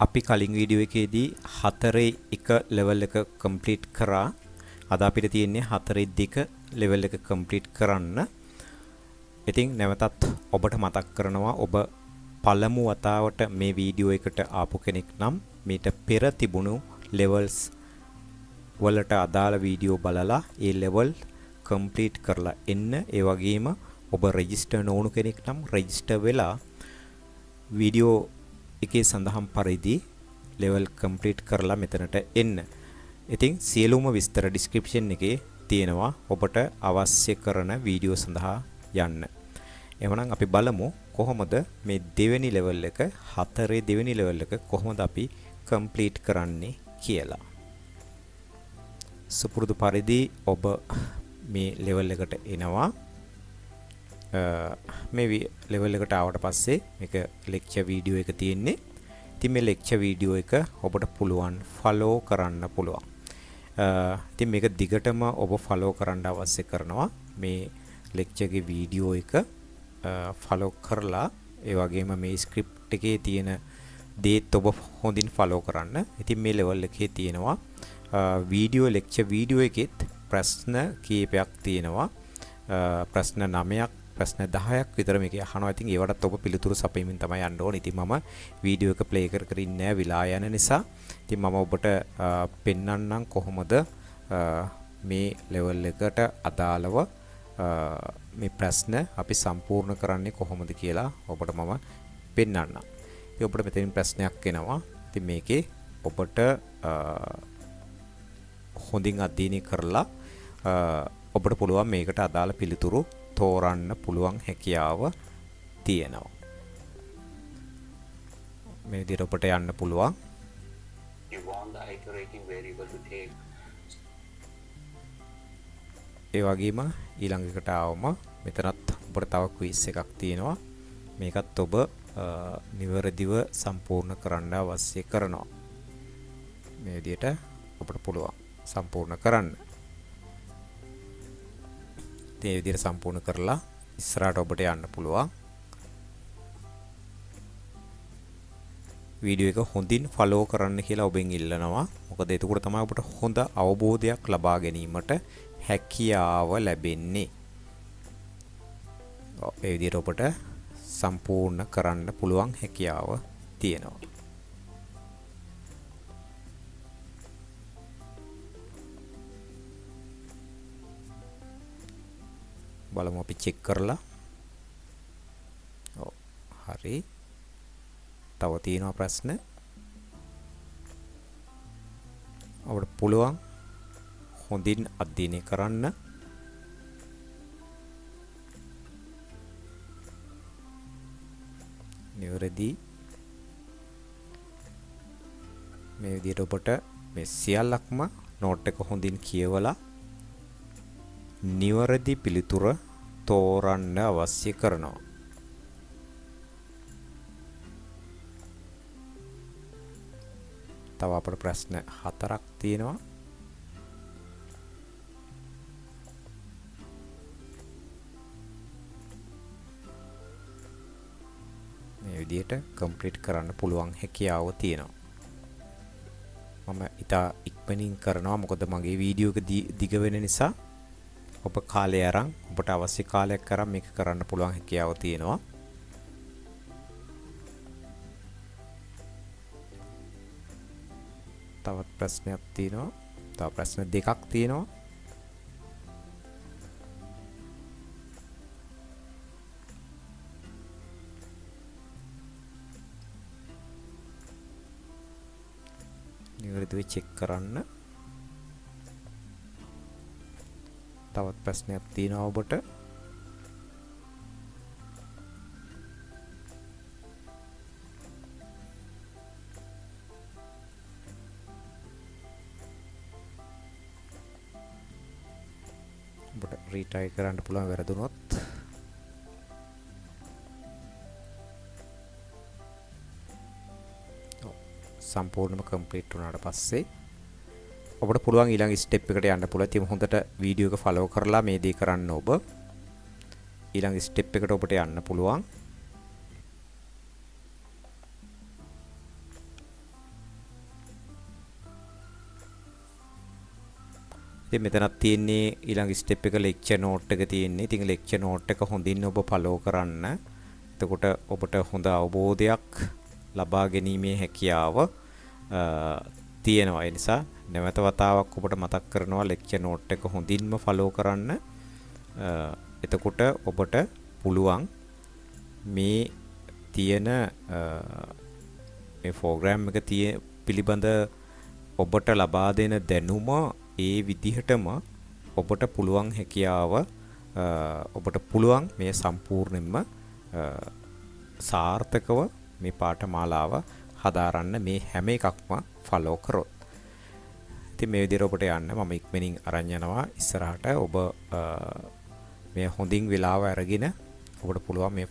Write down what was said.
අපි කලින් වීඩියෝ එකේදී 4.1 level එක complete කරා. අද අපිට තියෙන්නේ 4.2 level එක complete කරන්න. ඉතින් නැවතත් ඔබට මතක් කරනවා ඔබ පළමු වතාවට මේ වීඩියෝ එකට ආපු කෙනෙක් නම් මීට පෙර තිබුණු levels වලට අදාළ වීඩියෝ බලලා ඒ level complete කරලා එන්න. ඒ වගේම ඔබ register නොවුණු කෙනෙක් නම් register වෙලා වීඩියෝ එකේ සඳහන් පරිදි level complete කරලා මෙතනට එන්න. ඉතින් සියලුම විස්තර description එකේ තියෙනවා ඔබට අවශ්‍ය කරන වීඩියෝ සඳහා යන්න. එවනම් අපි බලමු කොහොමද මේ දෙවෙනි level එක හතරේ දෙවෙනි level එක කොහොමද අපි complete කරන්නේ කියලා. සුපුරුදු පරිදි ඔබ මේ level එකට එනවා. මේ level එකට ආවට පස්සේ මේක lecture video එක තියෙන්නේ. ඉතින් මේ lecture video එක ඔබට පුළුවන් follow කරන්න පුළුවන්. ඉතින් මේක දිගටම ඔබ follow කරන්න අවශ්‍ය කරනවා. මේ lecture ගේ video එක follow කරලා ඒ වගේම මේ script එකේ තියෙන දේත් ඔබ හොඳින් follow කරන්න. ඉතින් මේ level එකේ තියෙනවා lecture video එකෙත් ප්‍රශ්න කීපයක් තියෙනවා. ප්‍රශ්න 9ක් ප්‍රශ්න 10ක් විතර මේකේ අහනවා. ඉතින් ඒවටත් ඔබ පිළිතුරු සපයමින් තමයි යන්න ඕනේ. ඉතින් මම වීඩියෝ එක ප්ලේ කර කර ඉන්නේ විලා යන නිසා. ඉතින් මම ඔබට පෙන්වන්නම් කොහොමද මේ ලෙවල් එකට අදාළව මේ ප්‍රශ්න අපි සම්පූර්ණ කරන්නේ කොහොමද කියලා ඔබට මම පෙන්වන්නම්. ඉතින් ඔබට මෙතනින් ප්‍රශ්නයක් එනවා. ඉතින් මේකේ ඔබට හොඳින් අධ්‍යයනය කරලා ඔබට පුළුවන් මේකට අදාළ පිළිතුරු තෝරන්න පුළුවන් හැකියාව තියෙනවා. මේ විදිහට ඔබට යන්න පුළුවන්. You want the iterating variable to take. ඒ වගේම ඊළඟ එකට ආවම මෙතනත් ඔබට තව ක්විස් එකක් තියෙනවා. මේකත් ඔබ නිවැරදිව සම්පූර්ණ කරන්න අවශ්‍ය කරනවා. මේ විදිහට ඔබට පුළුවන් සම්පූර්ණ කරන්න. ඒ විදිහට සම්පූර්ණ කරලා ඉස්සරහට ඔබට යන්න පුළුවන්. වීඩියෝ එක හොඳින් follow කරන්න කියලා ඔබෙන් ඉල්ලනවා. මොකද එතකොට තමයි ඔබට හොඳ අවබෝධයක් ලබා ගැනීමට හැකියාව ලැබෙන්නේ. ඒ විදිහට ඔබට සම්පූර්ණ කරන්න පුළුවන් හැකියාව තියෙනවා. බලමු අපි චෙක් කරලා. ඔව් හරි. තව තියෙනවා ප්‍රශ්න. ඔබට පුළුවන් හොඳින් අධ්‍යයනය කරන්න. නිවැරදි මේ විදිහට ඔබට මේ සියල්ලක්ම නෝට් එක හොඳින් කියවලා නිවැරදි පිළිතුර තෝරන්න අවශ්‍ය කරනවා. තව අපට ප්‍රශ්න 4ක් තියෙනවා. මේ විදිහට කම්ප්ලීට් කරන්න පුළුවන් හැකියාව තියෙනවා. මම ඉතා ඉක්මනින් කරනවා මොකද මගේ වීඩියෝ එක දිග වෙන නිසා. ඔබ කාලය අරන් ඔබට අවශ්‍ය කාලයක් කරන් මේක කරන්න පුළුවන් හැකියාව තියෙනවා. තවත් ප්‍රශ්නයක් තියෙනවා. තව ප්‍රශ්න දෙකක් තියෙනවා. නිවැරදිව චෙක් කරන්න. තවත් ප්‍රශ්නයක් තියෙනවා ඔබට. ඔබට රීට්‍රයි කරන්න පුළුවන් වැරදුනොත්. සම්පූර්ණයෙන්ම කම්ප්ලීට් වුණාට පස්සේ ඔබට පුළුවන් ඊළඟ ස්ටෙප් එකට යන්න පුළුවන්. ඉතින් හොඳට වීඩියෝ එක ෆලෝ කරලා මේ දේ කරන්න ඔබ. ඊළඟ ස්ටෙප් එකට ඔබට යන්න පුළුවන්. ඉතින් මෙතනක් තියෙන්නේ ඊළඟ ස්ටෙප් එක ලෙක්චර් නෝට් එක තියෙන්නේ. ඉතින් ලෙක්චර් නෝට් එක හොඳින් ඔබ ෆලෝ කරන්න. එතකොට ඔබට හොඳ අවබෝධයක් ලබා ගැනීමේ හැකියාව තියෙනවා. ඒ නිසා නැවත වතාවක් ඔබට මතක් කරනවා ලෙක්චර් නෝට් එක හොඳින්ම ෆලෝ කරන්න. එතකොට ඔබට පුළුවන් මේ තියෙන මේ ප්‍රෝග්‍රෑම් එක පිළිබඳ ඔබට ලබා දෙන දැනුම ඒ විදිහටම ඔබට පුළුවන් හැකියාව ඔබට පුළුවන් මේ සම්පූර්ණයෙන්ම සාර්ථකව මේ පාඨමාලාව හදාරන්න මේ හැම එකක්ම ෆලෝ කරොත්. ඉතින් මේ විදිහට ඔබට යන්න මම ඉක්මනින් අරන් යනවා ඉස්සරහට. ඔබ මේ හොඳින් වෙලාව අරගෙන ඔබට පුළුවන් මේ